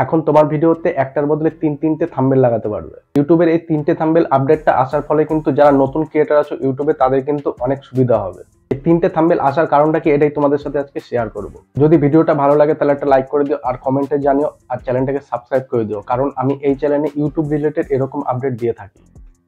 এখন তোমার ভিডিওতে একটার বদলে তিনটে থাম্বনেল লাগাতে পারবে। ইউটিউবের এই তিনটে থাম্বনেল আপডেটটা আসার ফলে কিন্তু যারা নতুন ক্রিয়েটর আছো ইউটিউবে তাদের কিন্তু অনেক সুবিধা হবে। এই তিনটে থাম্বনেল আসার কারণটা কি এটাই তোমাদের সাথে আজকে শেয়ার করব। যদি ভিডিওটা ভালো লাগে তাহলে একটা লাইক করে দিও আর কমেন্টে জানিও আর চ্যানেলটাকে সাবস্ক্রাইব করে দিও, কারণ আমি এই চ্যানেলে ইউটিউব রিলেটেড এরকম আপডেট দিয়ে থাকি।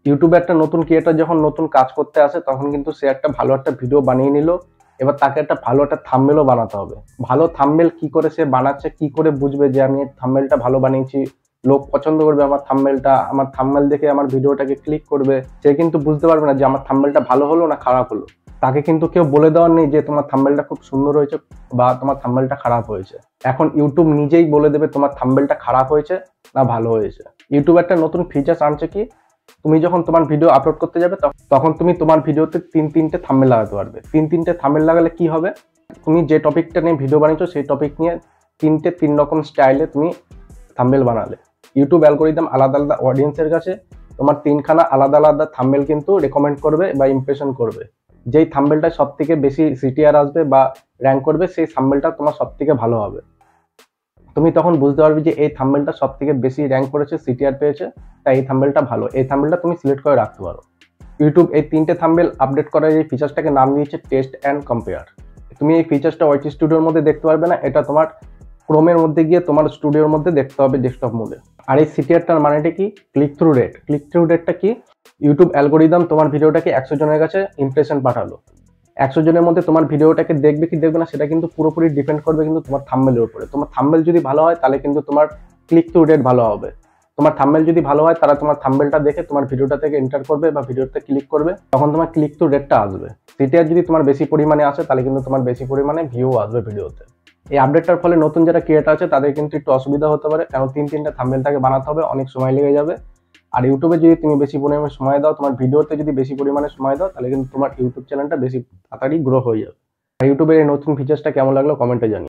ইউটিউবে একটা নতুন ক্রিয়েটর যখন নতুন কাজ করতে আসে তখন কিন্তু সে একটা ভালো একটা ভিডিও বানিয়ে নিল, এবার তাকে একটা ভালো একটা থাম্বনেলও বানাতে হবে। ভালো থাম্বনেল কি করে সে বানাচ্ছে, কি করে বুঝবে যে আমি থাম্বনেলটা ভালো বানিয়েছি, লোক পছন্দ করবে আমার থাম্বনেলটা, আমার থাম্বনেল দেখে আমার ভিডিওটাকে ক্লিক করবে। সে কিন্তু বুঝতে পারবে না যে আমার থাম্বনেলটা ভালো হলো না খারাপ হলো। তাকে কিন্তু কেউ বলে দেওয়ার নেই যে তোমার থাম্বনেলটা খুব সুন্দর হয়েছে বা তোমার থাম্বনেলটা খারাপ হয়েছে। এখন ইউটিউব নিজেই বলে দেবে তোমার থাম্বনেলটা খারাপ হয়েছে না ভালো হয়েছে। ইউটিউব একটা নতুন ফিচার্স আনছে কি, তুমি যখন তোমার ভিডিও আপলোড করতে যাবে তখন তুমি তোমার ভিডিওতে তিনটে থাম্বনেল লাগাতে পারবে। তিনটে থাম্বনেল লাগালে কি হবে, তুমি যে টপিকটা নিয়ে ভিডিও বানিয়েছো সেই টপিক নিয়ে তিন রকম স্টাইলে তুমি থাম্বনেল বানালে। ইউটিউব অ্যালগরিদম আলাদা আলাদা অডিয়েন্সের কাছে তোমার তিনখানা আলাদা আলাদা থাম্বনেল কিন্তু রেকমেন্ড করবে বা ইমপ্রেশন করবে। যেই থাম্বনেলটা সব থেকে বেশি সিটিআর আসবে বা র্যাঙ্ক করবে সেই থাম্বনেলটা তোমার সব থেকে ভালো হবে। তুমি তখন বুঝতে পারবে যে এই থাম্বনেলটা সব থেকে বেশি র্যাঙ্ক করেছে, সিটিআর পেয়েছে, তাই এই থাম্বনেলটা ভালো। এই থাম্বনেলটা তুমি সিলেক্ট করে রাখতে পারো। ইউটিউব এই তিনটে থাম্বনেল আপডেট করার এই ফিচার্সটাকে নাম দিয়েছে টেস্ট অ্যান্ড কম্পেয়ার। তুমি এই ফিচার্সটা ওয়াইটি স্টুডিওর মধ্যে দেখতে পারবে না, এটা তোমার ক্রোমের মধ্যে গিয়ে তোমার স্টুডিওর মধ্যে দেখতে হবে ডেস্কটপ মোডে। আর এই সিটিআরটার মানেটা কি, click through rate. Click through রেটটা কি, ইউটিউব অ্যালগরিদম তোমার ভিডিওটাকে 100 জনের কাছে ইমপ্রেশন পাঠালো, 100 জনের মধ্যে তোমার ভিডিওটাকে দেখবে কি দেখবে না সেটা কিন্তু পুরোপুরি ডিপেন্ড করবে কিন্তু তোমার থাম্বনেলের উপরে। তোমার থাম্বনেল যদি ভালো হয় তাহলে কিন্তু তোমার ক্লিক থ্রু রেট ভালো হবে। তোমার থাম্বনেল যদি ভালো হয় তারা তোমার থাম্বনেলটা দেখে তোমার ভিডিওটা থেকে এন্টার করবে বা ভিডিওতে ক্লিক করবে, তখন তোমার ক্লিক থ্রু রেটটা আসবে। সিটিআর যদি তোমার বেশি পরিমাণে আসে তাহলে কিন্তু তোমার বেশি পরিমাণে ভিউ আসবে ভিডিওতে। এই আপডেটটার ফলে নতুন যারা ক্রিয়েটর আছে তাদের কিন্তু একটু অসুবিধা হতে পারে, কারণ তিনটে থাম্বনেল তাকে বানাতে হবে, অনেক সময় লেগে যাবে। আর ইউটিউবে যদি তুমি বেশি পরিমাণে সময় দাও, তোমার ভিডিওতে যদি বেশি পরিমাণে সময় দাও, তাহলে কিন্তু তোমার ইউটিউব চ্যানেলটা বেশি তাড়াতাড়ি গ্রো হয়ে যাবে। আর ইউটিউবের এই নতুন ফিচার্সটা কেমন লাগলো কমেন্টে জানিও।